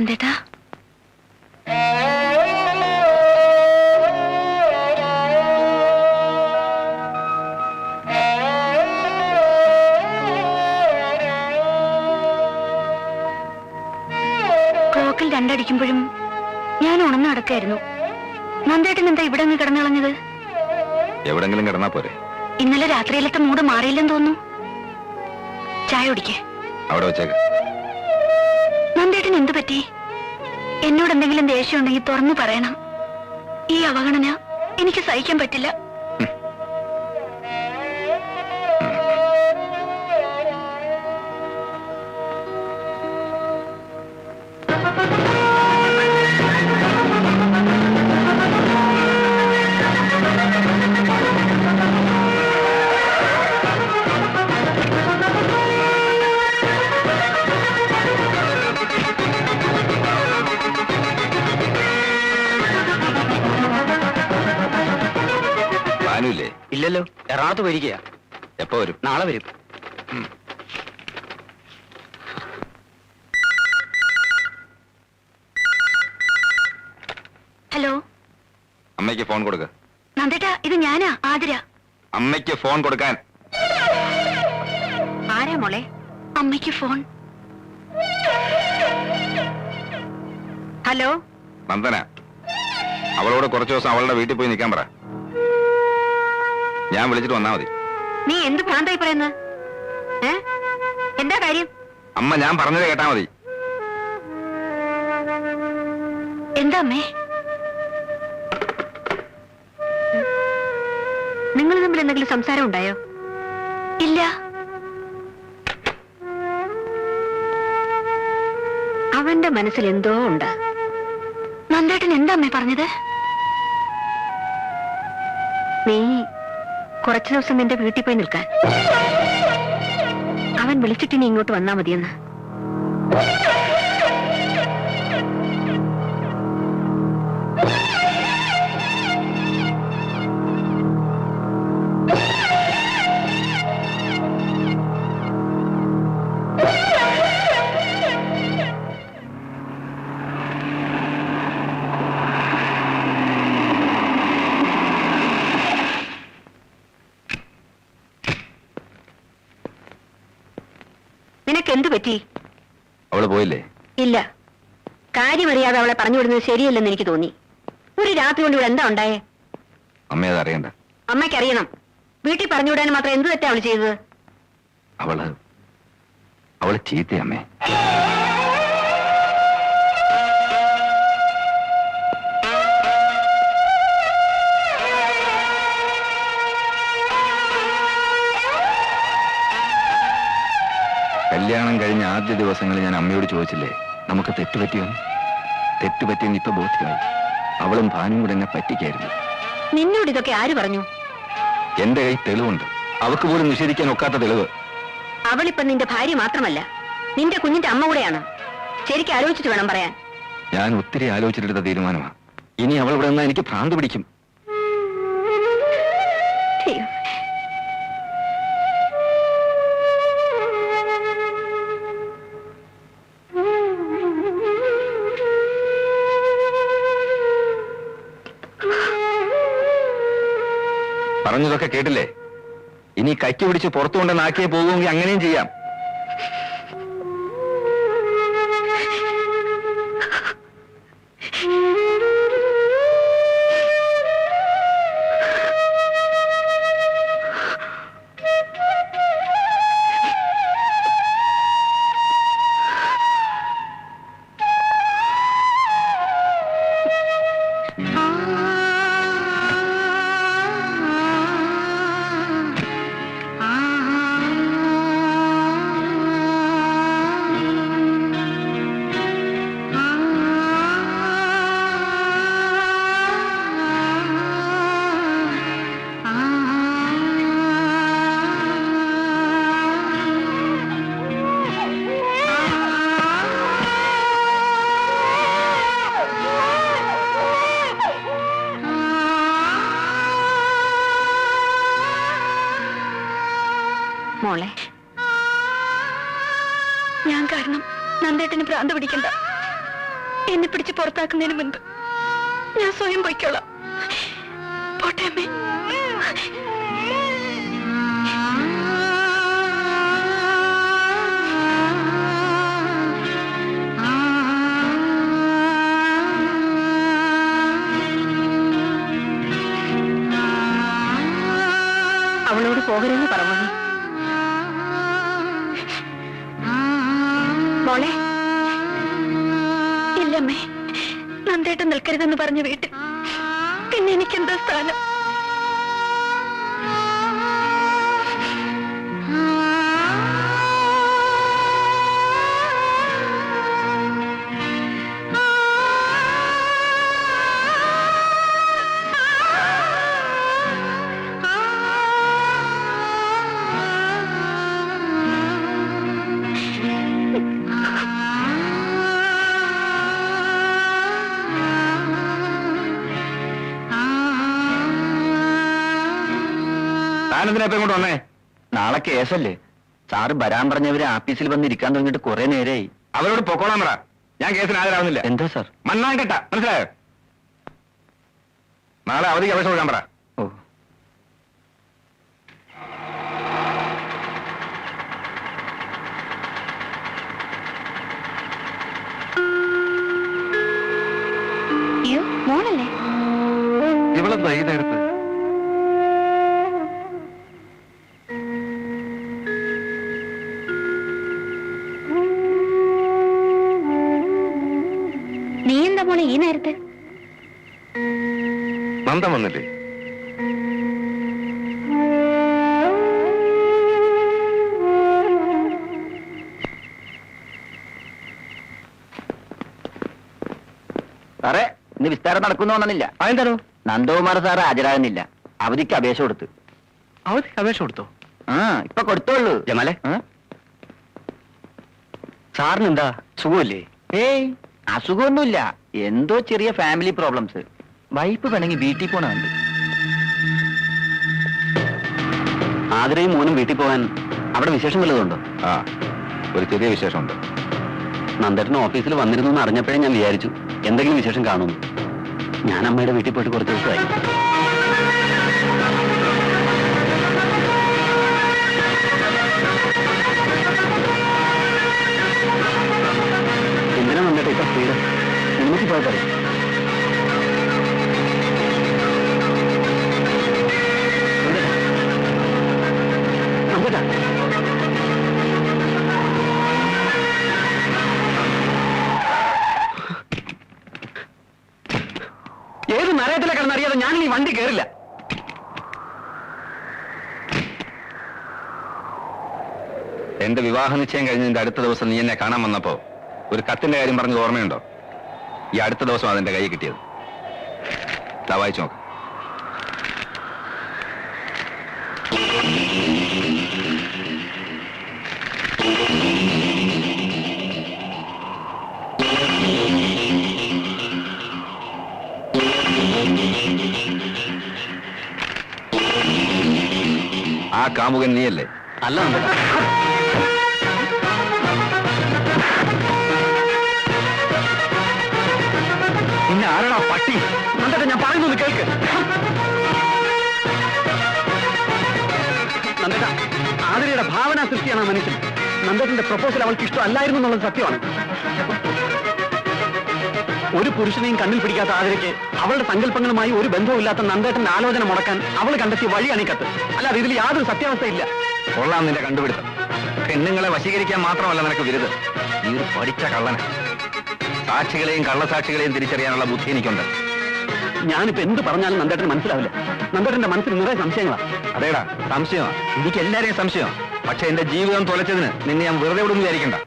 നന്ദേട്ടാ, ക്ലോക്കിൽ രണ്ടടിക്കുമ്പോഴും ഞാൻ ഉണർന്നു നടക്കായിരുന്നു. നന്ദേട്ടൻ എന്താ ഇവിടെ അങ്ങ് കിടന്നിളഞ്ഞത്? എവിടെങ്കിലും കിടന്നാ പോരെ? ഇന്നലെ രാത്രിയിലത്തെ മൂഡ് മാറിയില്ലെന്ന് തോന്നുന്നു. ചായ കുടിക്കേ? അവിടെ വെച്ചേക്ക്. നന്ദേട്ടൻ എന്തു പറ്റി? എന്നോട് എന്തെങ്കിലും ദേഷ്യം ഉണ്ടെങ്കിൽ തുറന്നു പറയണം. ഈ അവഗണന എനിക്ക് സഹിക്കാൻ പറ്റില്ല. ഇല്ലല്ലോ, എറണാകുളത്ത് വരികയാ. എപ്പോ വരും? നാളെ വരും. ഹലോ, അമ്മയ്ക്ക് ഫോൺ കൊടുക്ക. നന്ദേട്ടാ, ഇത് ഞാനാ, ആതിര. അമ്മയ്ക്ക് ഫോൺ കൊടുക്കാൻ. ആരാ മോളെ? അമ്മയ്ക്ക് ഫോൺ. ഹലോ, നന്ദന. അവളോട് കുറച്ചു ദിവസം അവളുടെ വീട്ടിൽ പോയി നിൽക്കാൻ പറ. ഞാൻ വിളിച്ചിട്ട് വന്നാ മതി. നീ എന്ത് ഭ്രാന്തായി പറയുന്നത്? എന്താ കാര്യം? അമ്മ ഞാൻ പറഞ്ഞത് കേട്ടാ മതി. എന്താ അമ്മേ? നിങ്ങൾ തമ്മിൽ എന്തെങ്കിലും സംസാരം ഉണ്ടായോ? ഇല്ല. അവന്റെ മനസ്സിൽ എന്തോ ഉണ്ട്. നന്ദേട്ടൻ എന്താ അമ്മേ പറഞ്ഞത്? നീ കുറച്ചു ദിവസം നിന്റെ വീട്ടിൽ പോയി നിൽക്കാൻ. അവൻ വിളിച്ചിട്ട് നീ ഇങ്ങോട്ട് വന്നാ മതിയെന്ന്. നിനക്ക് എന്തു പറ്റി? അവള് പോയില്ലേ? ഇല്ല. കാര്യമറിയാതെ അവളെ പറഞ്ഞു വിടുന്നത് ശരിയല്ലെന്ന് എനിക്ക് തോന്നി. ഒരു രാത്രി കൊണ്ട് ഇവിടെ എന്താ ഉണ്ടായേ? അമ്മ അത് അറിയണ്ട. അമ്മയ്ക്കറിയണം. വീട്ടിൽ പറഞ്ഞു വിടാൻ മാത്രം എന്ത് തെറ്റാ അവള് ചെയ്തത്? അവള് ചീത്തയമ്മേ. കല്യാണം കഴിഞ്ഞ ആദ്യ ദിവസങ്ങളിൽ ഞാൻ അമ്മയോട് ചോദിച്ചില്ലേ നമുക്ക് തെറ്റുപറ്റിയോന്ന്? തെറ്റുപറ്റിയെന്ന് ഇപ്പൊ ബോധ്യമായി. അവളും ഭാനും കൂടെ എന്നെ പറ്റിക്കായിരുന്നു. നിന്നോട് ഇതൊക്കെ ആര് പറഞ്ഞു? എന്റെ കൈ തെളിവുണ്ട്. അവക്ക് പോലും നിഷേധിക്കാൻ ഒക്കാത്ത തെളിവ്. അവളിപ്പം നിന്റെ ഭാര്യ മാത്രമല്ല, നിന്റെ കുഞ്ഞിന്റെ അമ്മ കൂടെയാണ്. ശരിക്കും ആലോചിച്ചിട്ട് വേണം പറയാൻ. ഞാൻ ഒത്തിരി ആലോചിച്ചിട്ടെടുത്ത തീരുമാനമാണ്. ഇനി അവൾ ഇവിടെ നിന്നാൽ എനിക്ക് ഭ്രാന്ത് പിടിക്കും. പറഞ്ഞതൊക്കെ കേട്ടില്ലേ? ഇനി കൈക്ക് പിടിച്ച് പുറത്തുകൊണ്ട് നാക്കിയെ പോകുമെങ്കിൽ അങ്ങനെയും ചെയ്യാം. മോളെ, ഞാൻ കാരണം നന്ദേട്ടന് ഭ്രാന്ത് പിടിക്കണ്ട. എന്നെ പിടിച്ച് പുറത്താക്കുന്നതിന് മുൻപ് ഞാൻ സ്വയം പൊയ്ക്കോളാം. പോട്ടെ അമ്മേ. അവളോട് പോകരുതെന്ന് പറഞ്ഞു. മോളെ, ഇല്ലമ്മേ, നന്ദേട്ടൻ നിൽക്കരുതെന്ന് പറഞ്ഞ വീട്ടിൽ പിന്നെ എനിക്കെന്താ സ്ഥാനം? താനെന്തിനാ ഇപ്പൊ ഇങ്ങോട്ട് വന്നേ? നാളെ കേസല്ലേ? സാറ് വരാൻ പറഞ്ഞവര് ആഫീസിൽ വന്നിരിക്കാൻ തുടങ്ങിയിട്ട് കുറെ നേരമായി. അവരോട് പൊക്കോളാൻ പറ. ഞാൻ കേസിന് ഹാജരാവുന്നില്ല. എന്താ സാർ? മണ്ണാൻ കെട്ട, മനസ്സിലായോ? നാളെ അവധിക്ക് അപേക്ഷ കൊടുക്കാൻ പറ. ഓ, അയ്യോ, മോളല്ലേ? ഇവളെന്താ ഈ നേരത്ത്? നീ എന്താ മോളെ ഈ നേരത്ത്? നന്ദൻ വന്നില്ലേ? സാറേ, ഇന്ന് വിസ്താരം നടക്കുന്നു തോന്നണില്ല. അതെന്താണോ? നന്ദകുമാർ സാറ് ഹാജരാകുന്നില്ല. അവധിക്ക് അപേക്ഷ കൊടുത്തു. അവധിക്ക് അപേക്ഷ കൊടുത്തോ? ആ, ഇപ്പൊ കൊടുത്തോളൂ. ജമാലെ, സാറിന് എന്താ സുഖമില്ലേ? ഏയ്, അസുഖമൊന്നുമില്ല. എന്തോ ചെറിയ ഫാമിലി പ്രോബ്ലംസ്. വൈഫ് വേണമെങ്കിൽ വീട്ടിൽ പോണുണ്ട്. ആതിരയും മോനും വീട്ടിൽ പോകാൻ അവിടെ വിശേഷം വല്ലതുണ്ടോ? ആ, ഒരു ചെറിയ വിശേഷമുണ്ട്. നന്ദേട്ടൻ ഓഫീസിൽ വന്നിരുന്നു എന്ന് അറിഞ്ഞപ്പോഴേ ഞാൻ വിചാരിച്ചു എന്തെങ്കിലും വിശേഷം കാണുന്നു. ഞാൻ അമ്മയുടെ വീട്ടിൽ പോയിട്ട് കുറച്ച് ദിവസമായി. എന്തിനാ നന്ദേട്ട ഇപ്പൊ സ്പീഡ്? സിനിമയ്ക്ക് പോയതറിയാം. നന്ദേട്ടാ, ഏത് നരകത്തിലെ കിടന്നറിയാതെ ഞാൻ ഈ വണ്ടി കയറില്ല. എന്റെ വിവാഹ നിശ്ചയം കഴിഞ്ഞതിന്റെ അടുത്ത ദിവസം നീ എന്നെ കാണാൻ വന്നപ്പോ ഒരു കത്തിന്റെ കാര്യം പറഞ്ഞത് ഓർമ്മയുണ്ടോ? ഈ അടുത്ത ദിവസം അതെന്റെ കയ്യിൽ കിട്ടിയത്. ദാ വായിച്ചു നോക്ക്. ആ കാമുകൻ നീയല്ലേ? അല്ല നന്ദേട്ടാ. പിന്നെ ആരാടാ പട്ടി? നന്ദേട്ടാ, ഞാൻ പറയുന്നത് കേൾക്ക്. നന്ദേട്ടാ, ആതിരയുടെ ഭാവന സൃഷ്ടിയാണ് ആ മനുഷ്യൻ. നന്ദേട്ടന്റെ പ്രപ്പോസൽ അവൾക്ക് ഇഷ്ടമല്ലായിരുന്നു എന്നുള്ളത് സത്യമാണ്. ഒരു പുരുഷനെയും കണ്ണിൽ പിടിക്കാത്ത ആതിരയ്ക്ക് അവളുടെ സങ്കല്പങ്ങളുമായി ഒരു ബന്ധവുമില്ലാത്ത നന്ദേട്ടന്റെ ആലോചന മുടക്കാൻ അവൾ കണ്ടെത്തിയ വഴിയാണ് ഈ കത്ത്. അല്ലാതെ ഇതിൽ യാതൊരു സത്യാവസ്ഥയില്ല. കൊള്ളാം നിന്റെ കണ്ടുപിടുത്തം. പെണ്ണുങ്ങളെ വശീകരിക്കാൻ മാത്രമല്ല നിനക്ക് വിരുത്. നീ ഒരു പഠിച്ച കള്ളന. സാക്ഷികളെയും കള്ളസാക്ഷികളെയും തിരിച്ചറിയാനുള്ള ബുദ്ധി എനിക്കുണ്ട്. ഞാനിപ്പോ എന്ത് പറഞ്ഞാലും നന്ദേട്ടന് മനസ്സിലാവില്ല. നന്ദേട്ടന്റെ മനസ്സിൽ നിറയെ സംശയങ്ങളാണ്. അതേടാ, സംശയമാണ്. എനിക്ക് എല്ലാരെയും സംശയമാണ്. പക്ഷെ എന്റെ ജീവിതം തൊലച്ചതിന് നിന്നെ ഞാൻ വെറുതെ വിടുന്നു വിചാരിക്കണ്ട.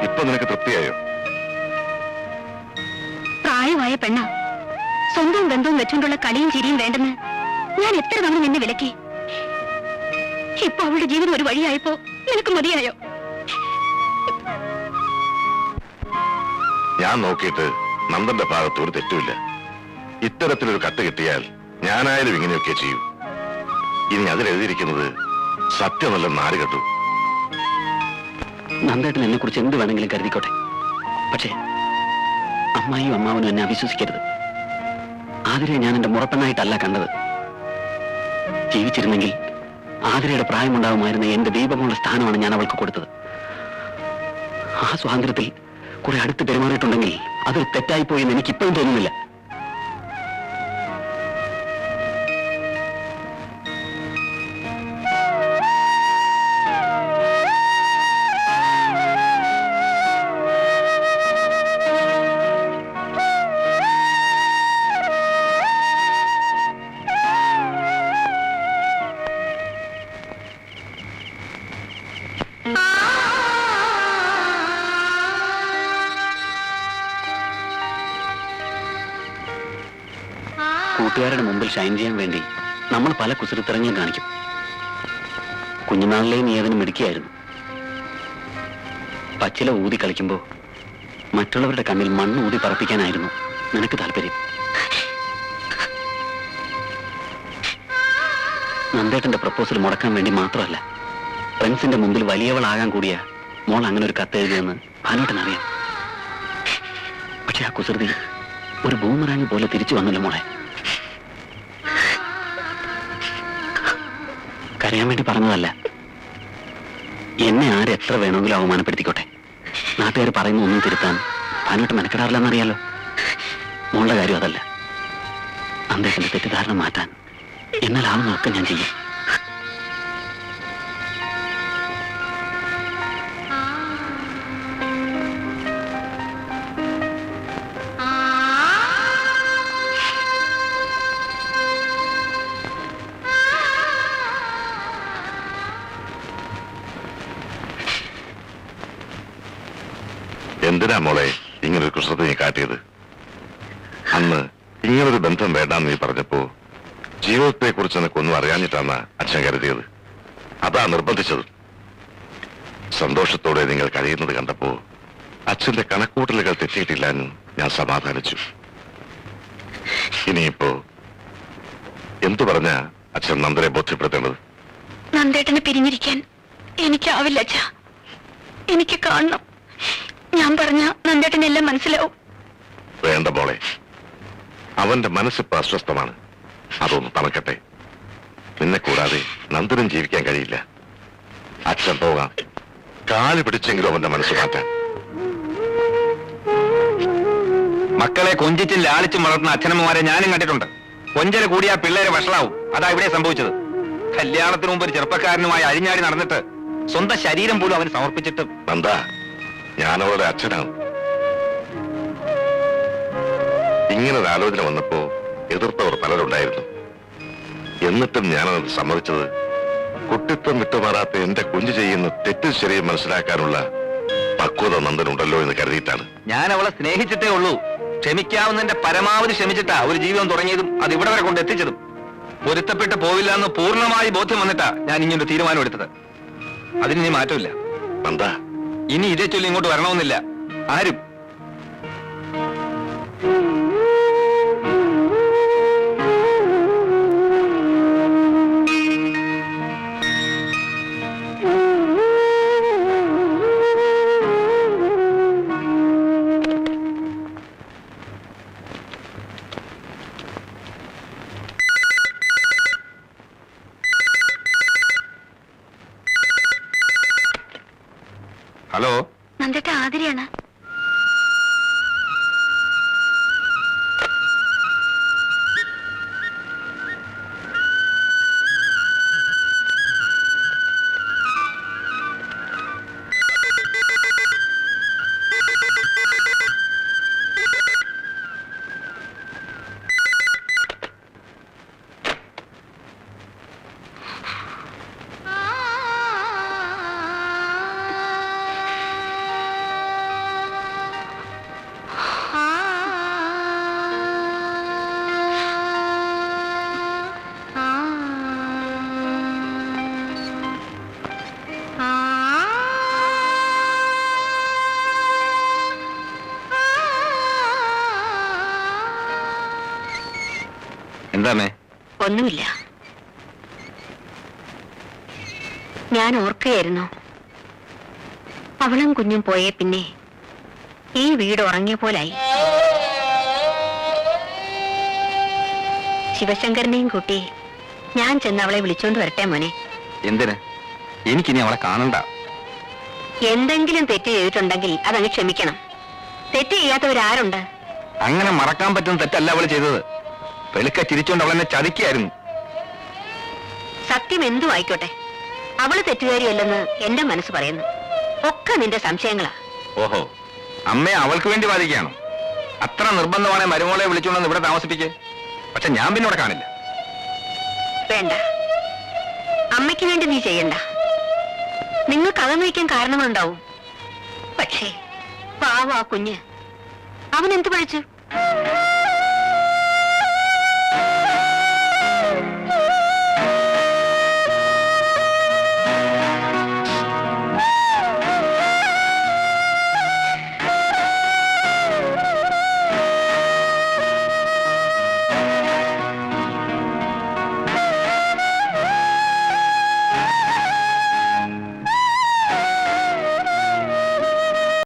ഇപ്പൊ നിനക്ക് തൃപ്തിയായോ? ബന്ധവും വെച്ചുകൊണ്ടുള്ള കളിയും ചിരിയും വേണ്ടെന്ന് ഞാൻ എത്ര തവണ നിന്നെ വിലക്കി. ഇപ്പൊ അവളുടെ ജീവിതം ഒരു വഴിയായപ്പോ നിനക്ക് മതിയായോ? ഞാൻ നോക്കിയിട്ട് നന്ദന്റെ ഭാഗത്ത് ഒരു തെറ്റുമില്ല. ഇത്തരത്തിലൊരു കത്ത് കിട്ടിയാൽ ഞാനായാലും ഇങ്ങനെയൊക്കെ ചെയ്യൂ. ഇനി അതിലെഴുതിയിരിക്കുന്നത് സത്യമല്ലെന്ന് ആര് കേട്ടു? നന്ദേട്ടൻ എന്നെ കുറിച്ച് എന്ത് വേണമെങ്കിലും കരുതിക്കോട്ടെ. പക്ഷേ അമ്മായിയും അമ്മാവനും എന്നെ അവിശ്വസിക്കരുത്. ആതിരയെ ഞാൻ എന്റെ മുറപ്പെണ്ണായിട്ടല്ല കണ്ടത്. ജീവിച്ചിരുന്നെങ്കിൽ ആതിരയുടെ പ്രായമുണ്ടാകുമായിരുന്ന എന്റെ ദീപമുള്ള സ്ഥാനമാണ് ഞാൻ അവൾക്ക് കൊടുത്തത്. ആ സ്വാതന്ത്ര്യത്തിൽ കുറെ അടുത്ത് പെരുമാറിയിട്ടുണ്ടെങ്കിൽ അത് തെറ്റായിപ്പോയി എന്ന് എനിക്കിപ്പോഴും തോന്നുന്നില്ല. കൂട്ടുകാരുടെ മുമ്പിൽ ഷൈൻ ചെയ്യാൻ വേണ്ടി നമ്മൾ പല കുസൃത്തരങ്ങളും കാണിക്കും. കുഞ്ഞുനാളിലെ നീ അതിന് മിടുക്കിയായിരുന്നു. പച്ചില ഊതി കളിക്കുമ്പോ മറ്റുള്ളവരുടെ കണ്ണിൽ മണ്ണ് ഊതി പറപ്പിക്കാനായിരുന്നു നിനക്ക് താല്പര്യം. നന്ദേട്ടന്റെ പ്രപ്പോസൽ മുടക്കാൻ വേണ്ടി മാത്രമല്ല, ഫ്രണ്ട്സിന്റെ മുമ്പിൽ വലിയവളാകാൻ കൂടിയ മോൾ അങ്ങനെ ഒരു കത്ത് എഴുതിയെന്ന് ഭാനുവേട്ടനറിയാം. പക്ഷെ ആ കുസൃതി ഒരു ബൂമറാങ് പോലെ തിരിച്ചു വന്നല്ലോ മോളെ. കരയാൻ വേണ്ടി പറഞ്ഞതല്ല. എന്നെ ആരെത്ര വേണമെങ്കിലും അവമാനപ്പെടുത്തിക്കോട്ടെ, നാട്ടുകാർ പറയുന്ന ഒന്നും തിരുത്താൻ ഭാനുവേട്ടൻ മെനക്കെടാറില്ലെന്നറിയാലോ. മോളുടെ കാര്യം അതല്ല. നന്ദേട്ടന്റെ തെറ്റിദ്ധാരണ മാറ്റാൻ എന്നാലാവുന്നതൊക്കെ ഞാൻ ചെയ്യും. എന്തിനാ മോളെ ഇങ്ങനൊരു കുസൃതി നീ കാട്ടിയത്? അന്ന് ഇങ്ങനൊരു ബന്ധം വേണ്ടാന്ന് നീ പറഞ്ഞപ്പോ ജീവിതത്തെ കുറിച്ച് നിനക്കൊന്നും അറിയാഞ്ഞിട്ടാണ് അച്ഛൻ കരുതിയത്. അതാ നിർബന്ധിച്ചത്. സന്തോഷത്തോടെ നിങ്ങൾ കഴിയുന്നത് കണ്ടപ്പോ അച്ഛന്റെ കണക്കൂട്ടലുകൾ തെറ്റിയിട്ടില്ലെന്ന് ഞാൻ സമാധാനിച്ചു. ഇനിയിപ്പോ എന്തു പറഞ്ഞ അച്ഛൻ നന്ദനെ ബോധ്യപ്പെടുത്തേണ്ടത്? നന്ദേട്ടനെ പിരിഞ്ഞിരിക്കാൻ എനിക്കാവില്ല അച്ഛാ. എനിക്ക് കാണണം. ഞാൻ പറഞ്ഞ നന്ദേട്ടനെല്ലാം മനസ്സിലാവും. വേണ്ട മോളെ, അവന്റെ മനസ്സിപ്പോ അസ്വസ്ഥമാണ്. അതൊന്ന് തണുക്കട്ടെ. നിന്നെ കൂടാതെ നന്ദനും ജീവിക്കാൻ കഴിയില്ല. അച്ഛൻ പോകാം. കാല് പിടിച്ചെങ്കിലും അവന്റെ മനസ്സ് മാറ്റാൻ. മക്കളെ കൊഞ്ചിച്ചും ലാളിച്ചും വളർത്തുന്ന അച്ഛനമ്മമാരെ ഞാനും കണ്ടിട്ടുണ്ട്. കൊഞ്ചല് കൂടിയാ പിള്ളേരെ വഷളാവും. അതാ ഇവിടെ സംഭവിച്ചത്. കല്യാണത്തിന് മുമ്പ് ഒരു ചെറുപ്പക്കാരനുമായി അഴിഞ്ഞാടി നടന്നിട്ട് സ്വന്തം ശരീരം പോലും അവന് സമർപ്പിച്ചിട്ട്. നന്ദ, ഞാൻ അവളുടെ അച്ഛനാണ്. ഇങ്ങനൊരു ആലോചന വന്നപ്പോ എതിർത്തവർ പലരുണ്ടായിരുന്നു. എന്നിട്ടും ഞാനത് സമ്മതിച്ചത് കുട്ടിത്വം വിട്ടുമാറാത്ത എന്റെ കുഞ്ഞു ചെയ്യുന്ന തെറ്റും ശരിയും മനസ്സിലാക്കാനുള്ള പക്വത നന്ദനുണ്ടല്ലോ എന്ന് കരുതിയിട്ടാണ്. ഞാൻ അവളെ സ്നേഹിച്ചിട്ടേ ഉള്ളൂ. ക്ഷമിക്കാവുന്നതിന്റെ പരമാവധി ശ്രമിച്ചിട്ടാ ഒരു ജീവിതം തുടങ്ങിയതും അത് ഇവിടെ വരെ കൊണ്ട് എത്തിച്ചതും. പൊരുത്തപ്പെട്ട് പോവില്ല എന്ന് പൂർണ്ണമായി ബോധ്യം വന്നിട്ടാ ഞാൻ ഇങ്ങനൊരു തീരുമാനം എടുത്തത്. അതിനി മാറ്റമില്ല. നന്ദ, ഇനി ഇതേ ചൊല്ലി ഇങ്ങോട്ട് വരണമെന്നില്ല ആരും. ഹലോ, നന്ദേട്ട ആതിരയാണ്. എന്താമേ? ഒന്നുമില്ല. ഞാൻ ഓർക്കുകയായിരുന്നു, അവളും കുഞ്ഞും പോയേ പിന്നെ ഈ വീട് ഉറങ്ങിയ പോലായി. ശിവശങ്കരനെയും കൂട്ടി ഞാൻ ചെന്ന് അവളെ വിളിച്ചോണ്ട് വരട്ടെ മോനെ? എന്തിന്? എനിക്കിനി അവളെ കാണണ്ട. എന്തെങ്കിലും തെറ്റ് ചെയ്തിട്ടുണ്ടെങ്കിൽ അതങ്ങ് ക്ഷമിക്കണം. തെറ്റ് ചെയ്യാത്തവരാരുണ്ട്? അങ്ങനെ മറക്കാൻ പറ്റുന്ന തെറ്റല്ല അവള് ചെയ്തത്. വെളുക്ക ചിരിച്ചോണ്ട് അവളെന്നെ ചതിക്കായിരുന്നു. സത്യം എന്തു ആയിക്കോട്ടെ, അവള് തെറ്റുകാരിയല്ലെന്ന് എന്റെ മനസ്സ് പറയുന്നു. ഒക്കെ നിന്റെ സംശയങ്ങളാ. ഓഹോ, അമ്മയെ അവൾക്ക് വേണ്ടി വാദിക്കുകയാണോ? അത്ര നിർബന്ധമാണെ മരുമോളെ വിളിച്ചോണ്ടെന്ന് ഇവിടെ താമസിപ്പിക്കേ. പക്ഷെ ഞാൻ പിന്നെ ഇവിടെ കാണില്ല. വേണ്ട, അമ്മയ്ക്ക് വേണ്ടി നീ ചെയ്യണ്ട. നിങ്ങൾക്ക് അകം വയ്ക്കാൻ കാരണങ്ങളുണ്ടാവും. പക്ഷേ പാവ ആ കുഞ്ഞ്, അവൻ എന്ത് പഴിച്ചു?